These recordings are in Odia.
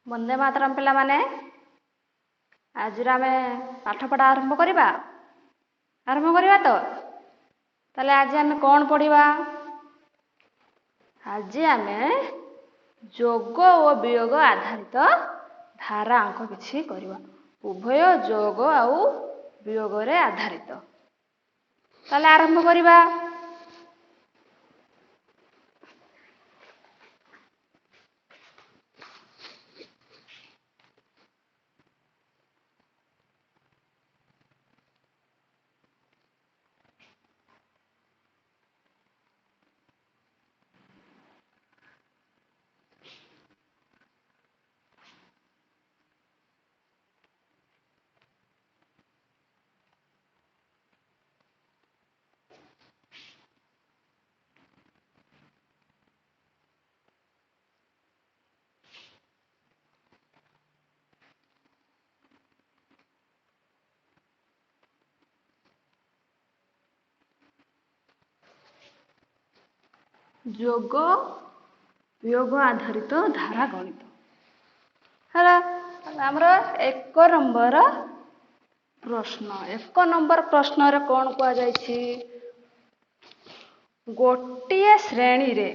वंदे मातरम पिला माने आज आमे पाठ पढ़ा आरंभ करवा तो ताले आज आमे कौन पढ़िबा आज आमे जोग और वियोग आधारित धारा अंक किछि करवा उभय जोग आउ वियोग रे आधारित ताले आरंभ करवा। जोग वियोग आधारित धारा गणित है हमरा एक नंबर प्रश्न रे कौन कह जायछि गोटिए श्रेणी रे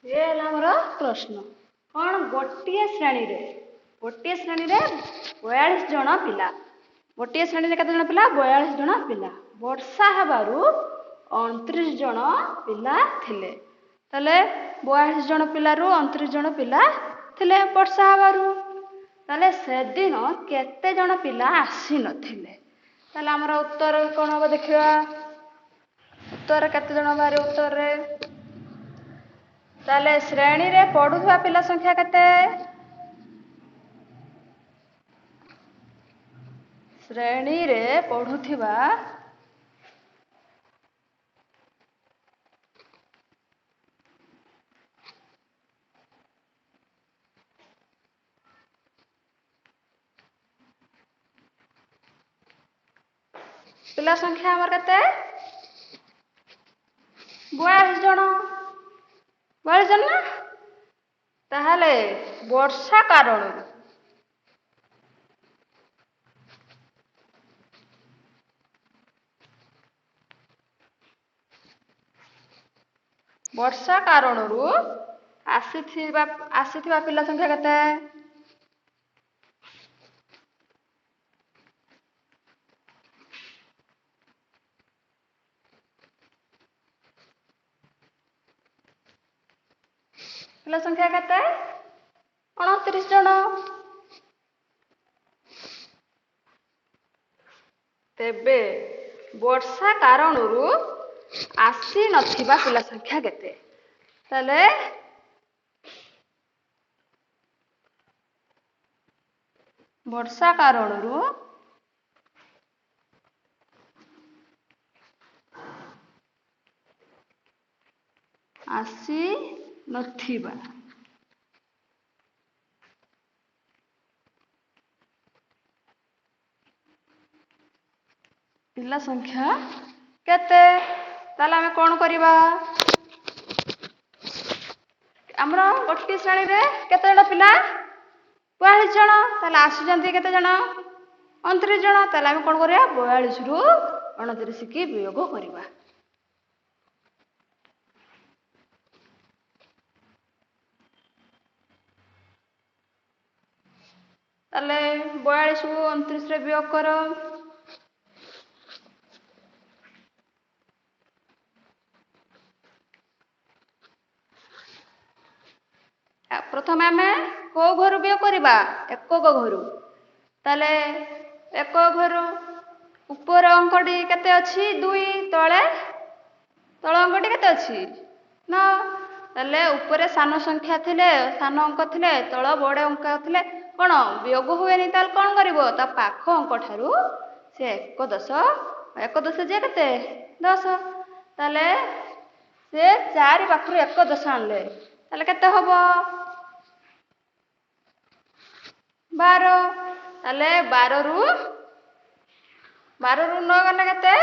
ये हमरो प्रश्न कौन गोटिए श्रेणी रे 42 जन पिला गोटिए श्रेणी रे केते जन पिला 42 जन पिला वर्षा हेबारु 29 जन पिला थिले तले 42 जन पिलारु 29 जन पिला थिले वर्षा हेबारु तले से दिन केते जन पिला आसी नथिले तले हमरो उत्तर कोन हो देखिबा उत्तर केते जन बारे उत्तर रे ताले श्रेणी रे पढुवा पिला संख्या केते श्रेणी रे पढुथिबा पिला संख्या हमर केते 42 जन 42 जन ना ताहले वर्षा कारणरू आसीथिबा पिला संख्या केते पिला संख्या केते 29 जन तेबे वर्षा कारणरू आसी नथिबा पिला संख्या केते तले वर्षा कारणरू आसी नथिबा ପିଲା ସଂଖ୍ୟା କେତେ? ତାହେଲେ ଆମେ କ'ଣ କରିବା? ଆମର ଗୋଟିଏ ଶ୍ରେଣୀରେ କେତେ ଜଣ ପିଲା? 42 ଜଣ। ତାହେଲେ ଆସୁଛନ୍ତି କେତେ ଜଣ? 29 ଜଣ। ତାହେଲେ ଆମେ କ'ଣ କରିବା? 42ରୁ 29 କି ବିୟୋଗ କରିବା। ତାହେଲେ 42କୁ 29ରେ ବିୟୋଗ କର। ପ୍ରଥମେ ଆମେ କୋଉ ଘରୁ ବିୟୋଗ କରିବା? ଏକକ ଘରୁ। ତାହେଲେ ଏକକ ଘରୁ ଉପର ଅଙ୍କଟି କେତେ ଅଛି? 2। ତଳ ଅଙ୍କଟି କେତେ ଅଛି? 9। ତାହେଲେ ଉପରେ ସାନ ସଂଖ୍ୟା ଥିଲେ, ସାନ ଅଙ୍କ ଥିଲେ, ତଳ ବଡ଼ ଅଙ୍କ ଥିଲେ କ'ଣ ବିୟୋଗ ହୁଏନି? ତାହେଲେ କ'ଣ କରିବ? ତା ପାଖ ଅଙ୍କ ଠାରୁ ସେ 1 ଦଶ ଯେ କେତେ? 10। ତାହେଲେ ସେ 4 ପାଖରୁ 1 ଦଶ ଆଣିଲେ, ତାହେଲେ କେତେ ହବ? 12। ତାହେଲେ 12ରୁ 9 ଗଲେ କେତେ?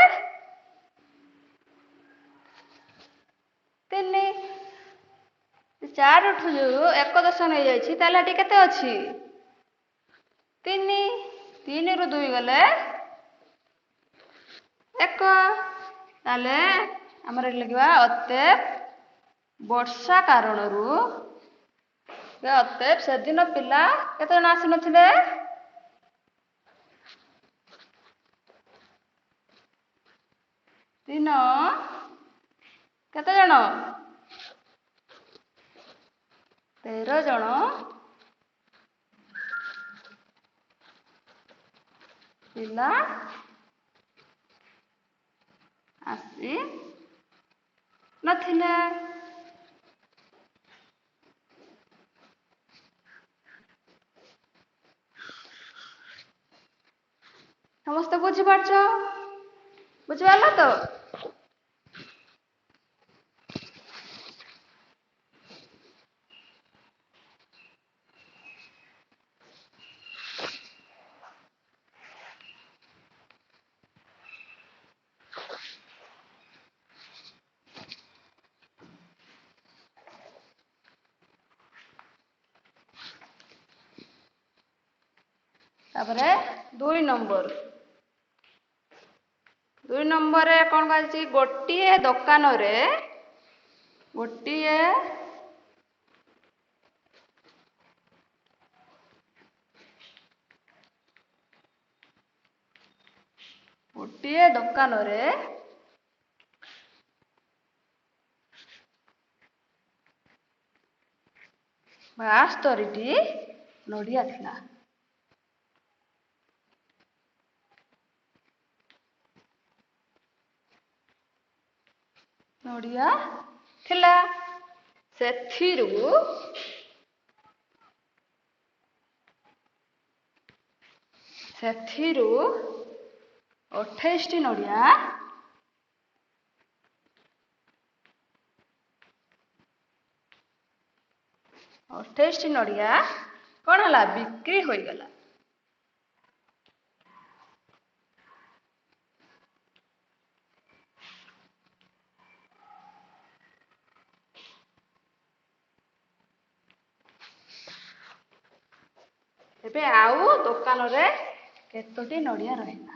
3। 4ଠୁ ଯୋଉ 1 ଦଶ ନେଇଯାଇଛି, ତାହେଲେ ଏଠି କେତେ ଅଛି? 3। 3ରୁ 2 ଗଲେ 1। ତାହେଲେ ଆମର ଏଠି ଲେଖିବା ଅତଏବ ବର୍ଷା କାରଣରୁ ସେଦିନ ପିଲା କେତେ ଜଣ ଆସିନଥିଲେ? ଦିନ କେତେ ଜଣ? 13 ଜଣ ପିଲା ଆସି ନଥିଲେ। ସମସ୍ତେ ବୁଝିପାରୁଛ? ବୁଝିପାରିଲ ତ? ତାପରେ 2 ନମ୍ବର। 2 ନମ୍ବରରେ କ'ଣ କହିଛି? ଗୋଟିଏ ଦୋକାନରେ ଦୋକାନରେ 72ଟି ନଡ଼ିଆ ଥିଲା। ନଡ଼ିଆ ଥିଲା। ସେଥିରୁ 28ଟି ନଡ଼ିଆ କ'ଣ ହେଲା? ବିକ୍ରି ହୋଇଗଲା। ଏବେ ଆଉ ଦୋକାନରେ କେତୋଟି ନଡ଼ିଆ ରହିଲା?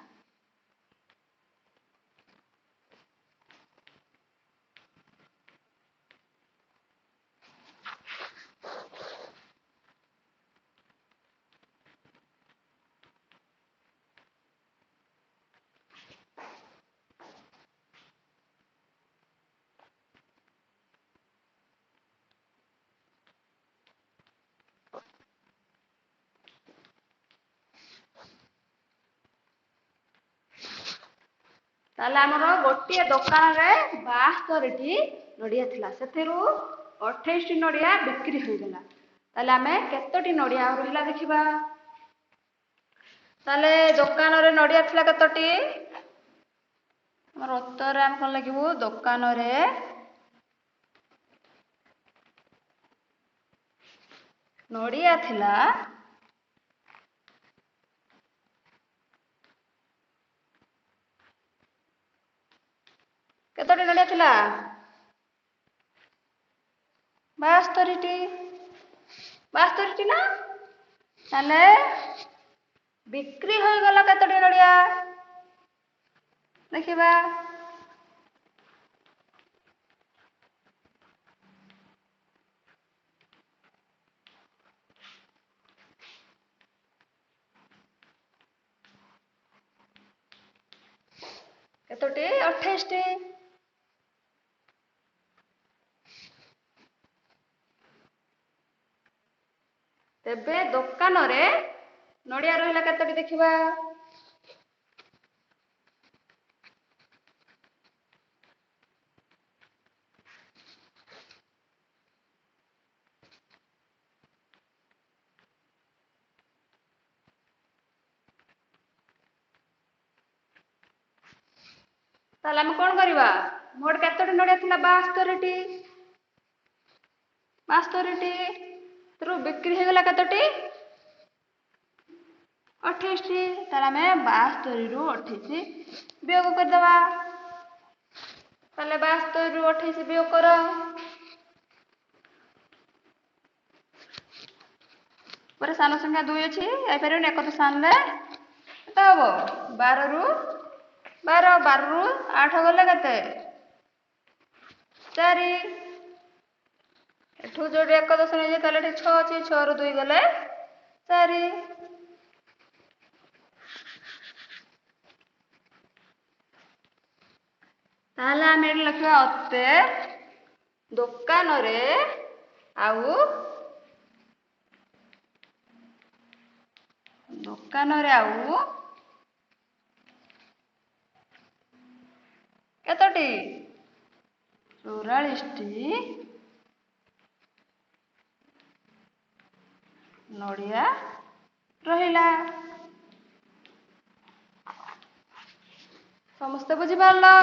ତାହେଲେ ଆମର ଗୋଟିଏ ଦୋକାନରେ 72ଟି ନଡ଼ିଆ ଥିଲା। ସେଥିରୁ 28ଟି ନଡ଼ିଆ ବିକ୍ରି ହୋଇଗଲା। ତାହେଲେ ଆମେ କେତୋଟି ନଡ଼ିଆ ଆଉ ରହିଲା ଦେଖିବା। ତାହେଲେ ଦୋକାନରେ ନଡ଼ିଆ ଥିଲା କେତୋଟି? ଆମର ଉତ୍ତରରେ ଆମେ କ'ଣ ଲେଖିବୁ? ଦୋକାନରେ ନଡ଼ିଆ ଥିଲା ବାସ୍ତରୀଟି ବାସ୍ତରୀଟି ନା ତାହେଲେ ବିକ୍ରି ହୋଇଗଲା କେତୋଟି ନଡ଼ିଆ ଦେଖିବା କେତୋଟି 28ଟି ତେବେ ଦୋକାନରେ ନଡ଼ିଆ ରହିଲା କେତୋଟି ଦେଖିବା ତାହେଲେ ଆମେ କଣ କରିବା ମୋଟ କେତୋଟି ନଡ଼ିଆ ଥିଲା 72ଟି ରୁ ବିକ୍ରି ହେଇଗଲା କେତୋଟି 28ଟି ତାହେଲେ ଆମେ 72ରୁ 28 ବିୟୋଗ କରିଦେବା ତାହେଲେ 72ରୁ 28 ବିୟୋଗ କର ପରେ ସାନ ସଂଖ୍ୟା 2 ଅଛି ଯାଇପାରିବନି ଏକ ତ ସାନରେ କେତେ ହବ 12ରୁ 8 ଗଲେ କେତେ 4 ଏଠୁ ଯୋଉଠି ଏକ ଦଶ ନେଇଯାଏ ତାହେଲେ ଏଠି 6 ଅଛି 6ରୁ 2 ଗଲେ 4 ତାହେଲେ ଆମେ ଏଠି ଲେଖିବା ଅତେ ଦୋକାନରେ ଆଉ କେତୋଟି 44ଟି ନଡ଼ିଆ ରହିଲା ସମସ୍ତେ ବୁଝିପାରିଲ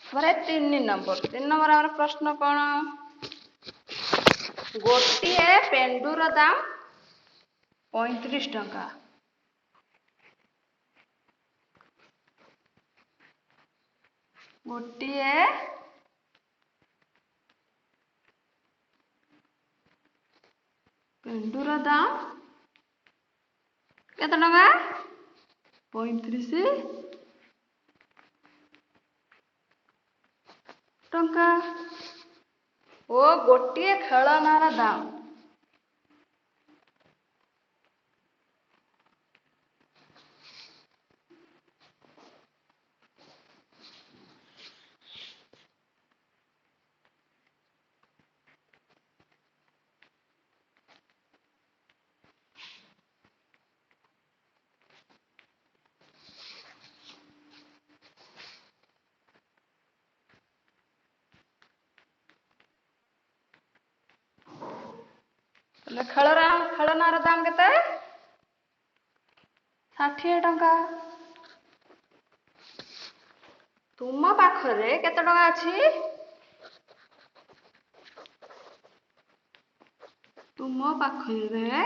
तापर 3 नंबर आम प्रश्न कौन गोटे पेंडूर दाम 35 टंका गोटे पेंडूर दाम केते टंका 35 टंका ओ गोटे खेलनार दाम 60 टंका तुम पाखरे केते टंका अछि तुम पाखरे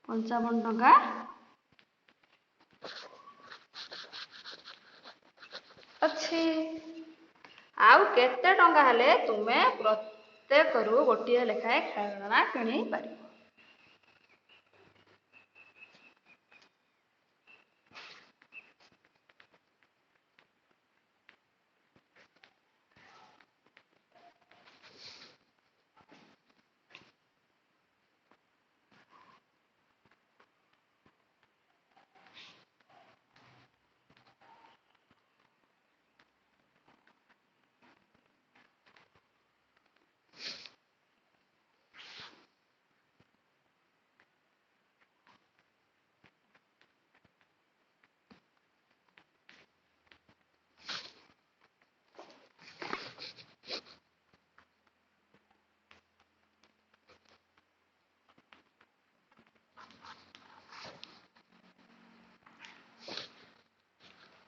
55 टंका अच्छी आउ केते टंका हेले तुमे प्रत्येकरू गोटे लेखाए खेलना किणी पारिबो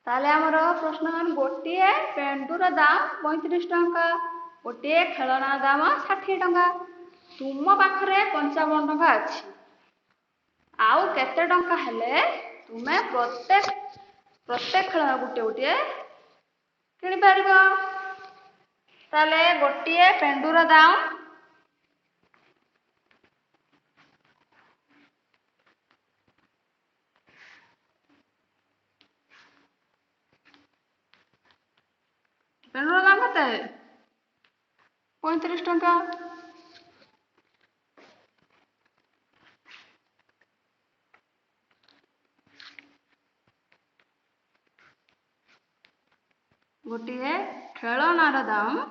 ତାହେଲେ ଆମର ପ୍ରଶ୍ନ ଗୋଟିଏ ପେଣ୍ଡୁର ଦାମ 35 ଟଙ୍କା, ଗୋଟିଏ ଖେଳନା ଦାମ 60 ଟଙ୍କା। ତୁମ ପାଖରେ 55 ଟଙ୍କା ଅଛି। ଆଉ କେତେ ଟଙ୍କା ହେଲେ ତୁମେ ପ୍ରତ୍ୟେକ ଖେଳନା ଗୋଟିଏ ଗୋଟିଏ କିଣିପାରିବ? ତାହେଲେ ଗୋଟିଏ ପେଣ୍ଡୁର ଦାମ କେତେ? 35 ଟଙ୍କା। ଗୋଟିଏ ଖେଳନାର ଦାମ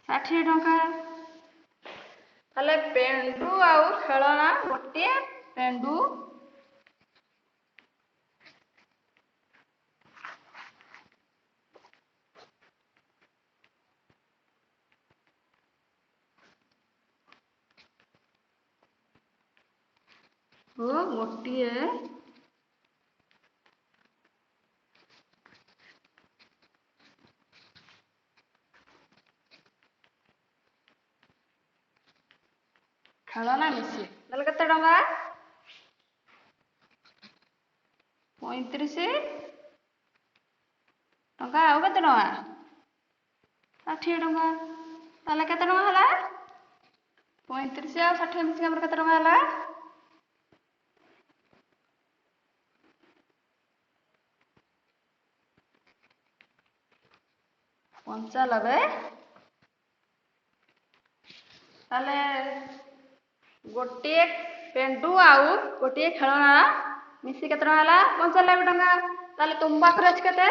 60 ଟଙ୍କା। ତାହେଲେ ପେଣ୍ଡୁ ଆଉ ଖେଳନା ଗୋଟିଏ ପେଣ୍ଡୁ ଓ ଗୋଟିଏ ଖେଳନା ମିଶି ତାହେଲେ କେତେ ଟଙ୍କା? 35 ଟଙ୍କା। ଆଉ କେତେ ଟଙ୍କା? 60 ଟଙ୍କା। ତାହେଲେ କେତେ ଟଙ୍କା ହେଲା? 35 ଆଉ 60 ମିଶିକି ଆମର କେତେ ଟଙ୍କା ହେଲା? 95। ତାହେଲେ ଗୋଟିଏ ପେଣ୍ଡୁ ଆଉ ଗୋଟିଏ ଖେଳନା ମିଶି କେତେ ଟଙ୍କା ହେଲା? 95 ଟଙ୍କା। ତାହେଲେ ତୁମ ପାଖରେ ଅଛି କେତେ?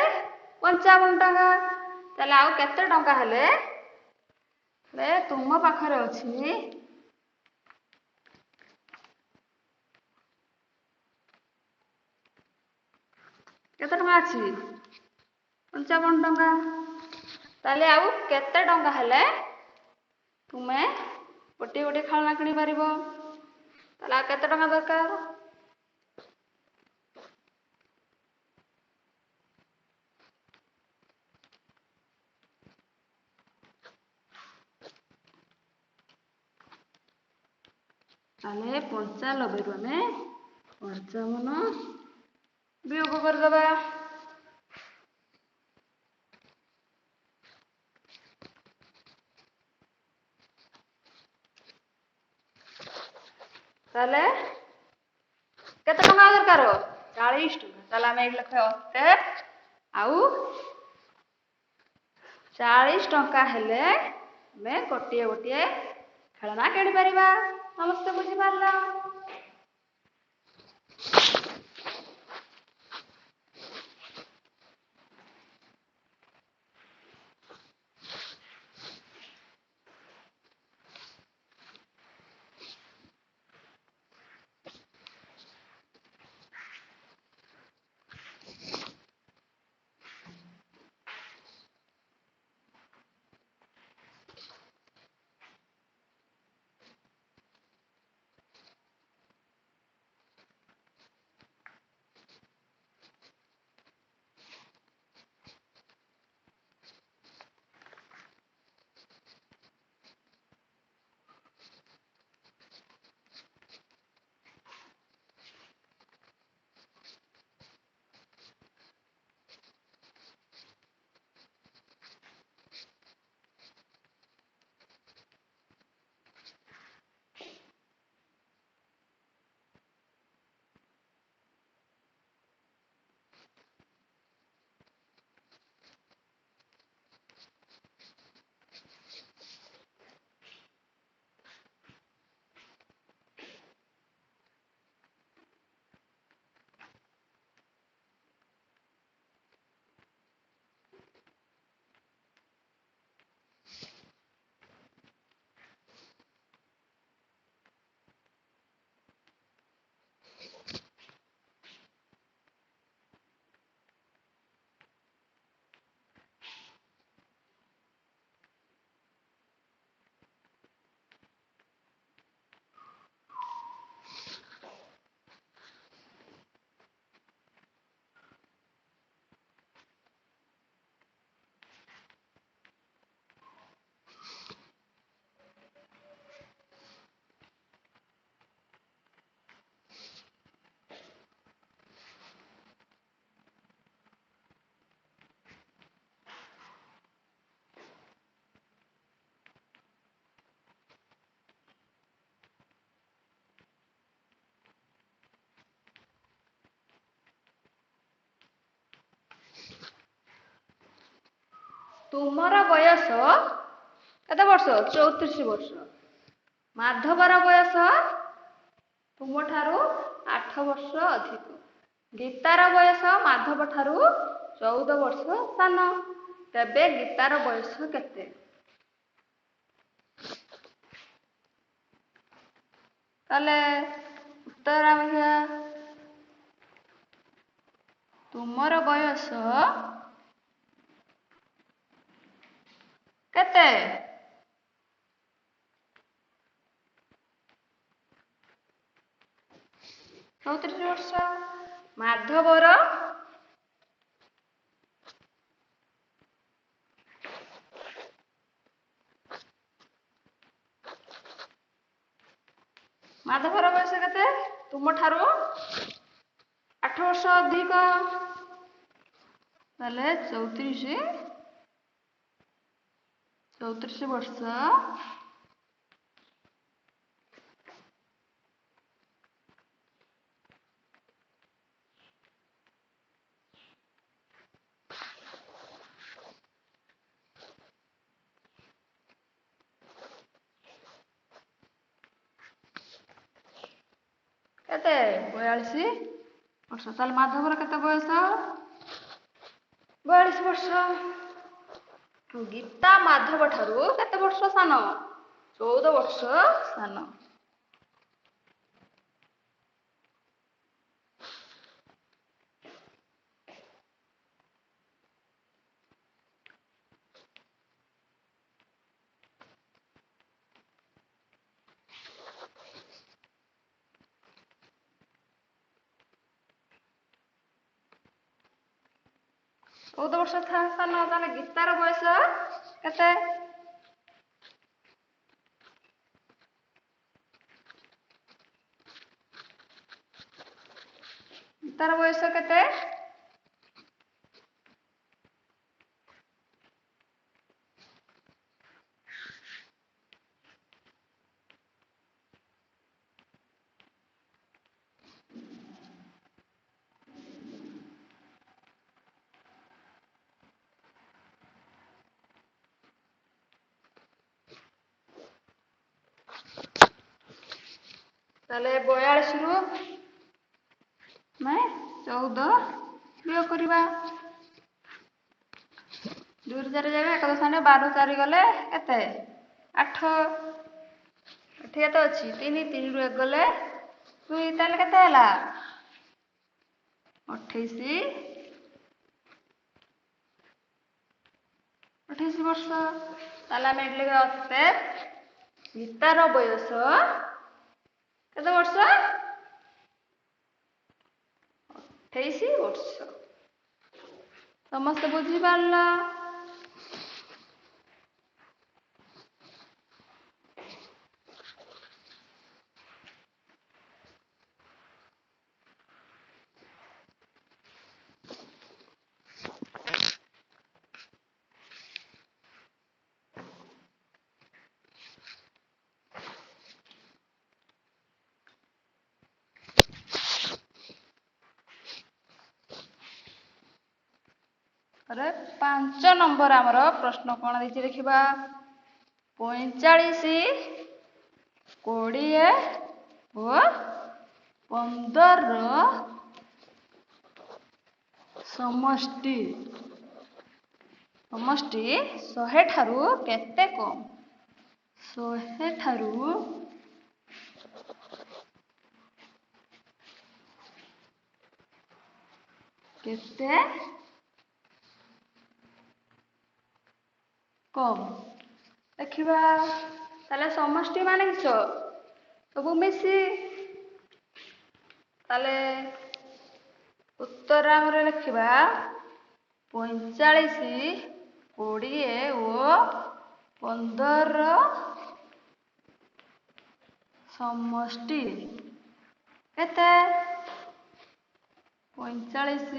55 ଟଙ୍କା। ତାହେଲେ ଆଉ କେତେ ଟଙ୍କା ହେଲେ ତୁମ ପାଖରେ ଅଛି କେତେ ଟଙ୍କା ଅଛି? 55 ଟଙ୍କା। ତାହେଲେ ଆଉ କେତେ ଟଙ୍କା ହେଲେ ତୁମେ ଗୋଟିଏ ଗୋଟିଏ ଖେଳନା କିଣିପାରିବ? ତାହେଲେ ଆଉ କେତେ ଟଙ୍କା ଦରକାର? ତାହେଲେ 95ରୁ ଆମେ 55 ବିୟୋଗ କରିଦେବା। ତାହେଲେ କେତେ ଟଙ୍କା ଦରକାର? 40 ଟଙ୍କା। ତାହେଲେ ଆମେ ଏଇଠି ଲେଖିବା 80 ଆଉ 40 ଟଙ୍କା ହେଲେ ଆମେ ଗୋଟିଏ ଗୋଟିଏ ଖେଳନା କିଣିପାରିବା। ସମସ୍ତେ ବୁଝିପାରିଲ? ତୁମର ବୟସ କେତେ ବର୍ଷ? 34 ବର୍ଷ। ମାଧବର ବୟସ ତୁମଠାରୁ 8 ବର୍ଷ ଅଧିକ। ଗୀତାର ବୟସ ମାଧବ ଠାରୁ 14 ବର୍ଷ ସାନ। ତେବେ ଗୀତାର ବୟସ କେତେ? ତାହେଲେ ଉତ୍ତର ଆମେ ତୁମର ବୟସ କେତେ? 34 ବର୍ଷ। ମାଧବର ବୟସ କେତେ? ତୁମଠାରୁ 8 ବର୍ଷ ଅଧିକ। ତାହେଲେ 34 ବର୍ଷ କେତେ? 42 ବର୍ଷ। ତାହେଲେ ମାଧବର କେତେ ବୟସ? 42 ବର୍ଷ। ଗୀତା ମାଧବ ଠାରୁ କେତେ ବର୍ଷ ସାନ? 14 ବର୍ଷ ସାନ। ଚଉଦ ବର୍ଷ ସାନ। ତାହେଲେ ଗୀତାର ବୟସ କେତେ? ଗୀତାର ବୟସ କେତେ? ତାହେଲେ 42ରୁ ଆମେ 14 ବିয়োଗ କରିବା। 2 4 ଯାବେ 1 ଦଶମିକ 12 4 ଗଲେ କେତେ? 8। ଏଠି କେତେ ଅଛି? 3 3ରୁ 1 ଗଲେ 2। ତାହେଲେ କେତେ ହେଲା? 28 ବର୍ଷ। ତାହେଲେ ଆମେ ଏଠି ଲେଖିବା ଅତଏବ ଗୀତାର ବୟସ କେତେ ବର୍ଷ? 28 ବର୍ଷ। ସମସ୍ତେ ବୁଝିପାରିଲ? अरे 5 नंबर आमर प्रश्न कौन देती देखा 45 20 और 15 समष्टि 100 ठारू केते कम 100 ठारू केते कम देखा ताले समष्टि माने किस सब मिसी ताले उत्तर आमर लिखा 45 20 और 15 समष्टि केते 45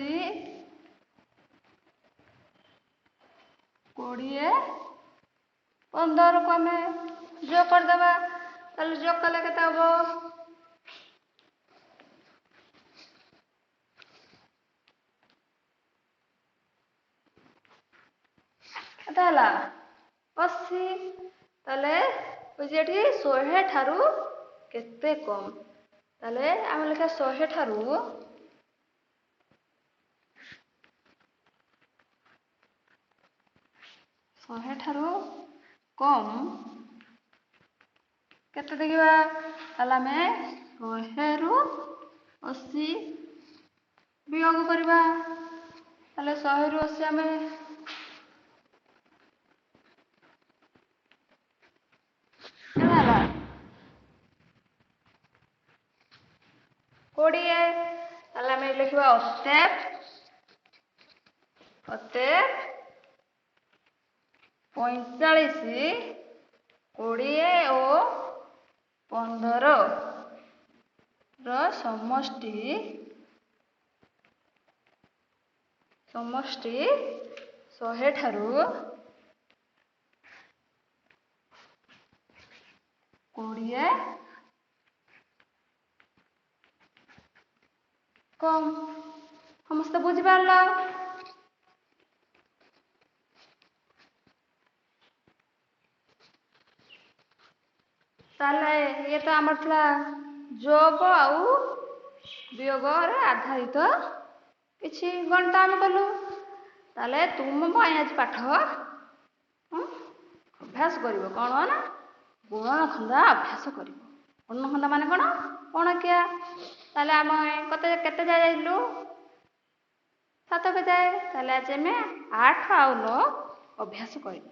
20 15 को आम जोग करदेवा ताले जोग कले केते हबो 8 କେତେ ହେଲା 80। ତାହେଲେ ହଉଛି ଏଠି 100 ଠାରୁ କେତେ କମ୍। ତାହେଲେ ଆମେ ଲେଖିବା 100 ଠାରୁ କମ୍ କେତେ ଦେଖିବା। ତାହେଲେ ଆମେ 100ରୁ 80 ବିୟୋଗ କରିବା। ତାହେଲେ 100ରୁ 80 ଆମେ କେତେ ହେଲା 20। ତାହେଲେ ଆମେ ଲେଖିବା ଅତେବ 45, 20 ଓ 15 ର ସମଷ୍ଟି 100 ଠାରୁ 20 କମ୍। ସମସ୍ତେ ବୁଝିପାରିଲ? ତାହେଲେ ଇଏ ତ ଆମର ଥିଲା ଯୋଗ ଆଉ ବିୟୋଗରେ ଆଧାରିତ କିଛି ଗଣିତ ଆମେ କଲୁ। ତାହେଲେ ତୁମ ପାଇଁ ଆଜି ପାଠ ଅଭ୍ୟାସ କରିବ କ'ଣ ନା ଗୁଣନଖନ୍ଦା ଅଭ୍ୟାସ କରିବ। ଗୁଣନଖନ୍ଦା ମାନେ କ'ଣ ପଣକିଆ। ତାହେଲେ ଆମେ କେତେ ଯାଏ ଯାଇଥିଲୁ 7 ଯାଏ। ତାହେଲେ ଆଜି ଆମେ 8 ଆଉ 9 ଅଭ୍ୟାସ କରିବା।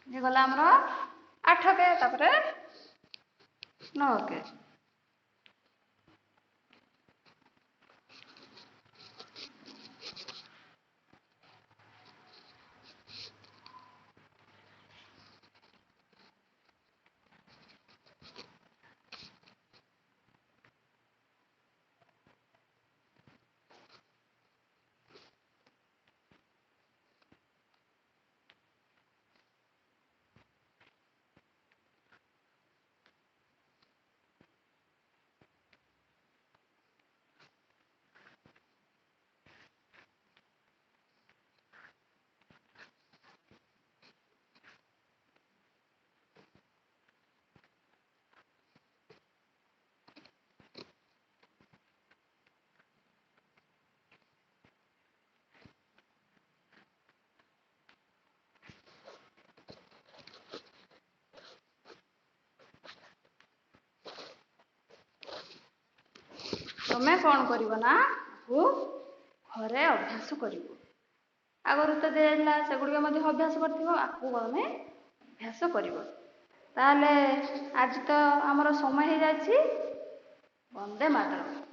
ये गला हमरो 8 के तापरे 9 के। ତମେ କ'ଣ କରିବ ନା ଘରେ ଅଭ୍ୟାସ କରିବ। ଆଗରୁ ତ ଦିଆଯାଇଥିଲା ସେଗୁଡ଼ିକ ମଧ୍ୟ ଅଭ୍ୟାସ କରିଥିବ। ଆକୁ ତମେ ଅଭ୍ୟାସ କରିବ। ତାହେଲେ ଆଜି ତ ଆମର ସମୟ ହେଇଯାଇଛି। ବନ୍ଦେ ମାତରମ୍।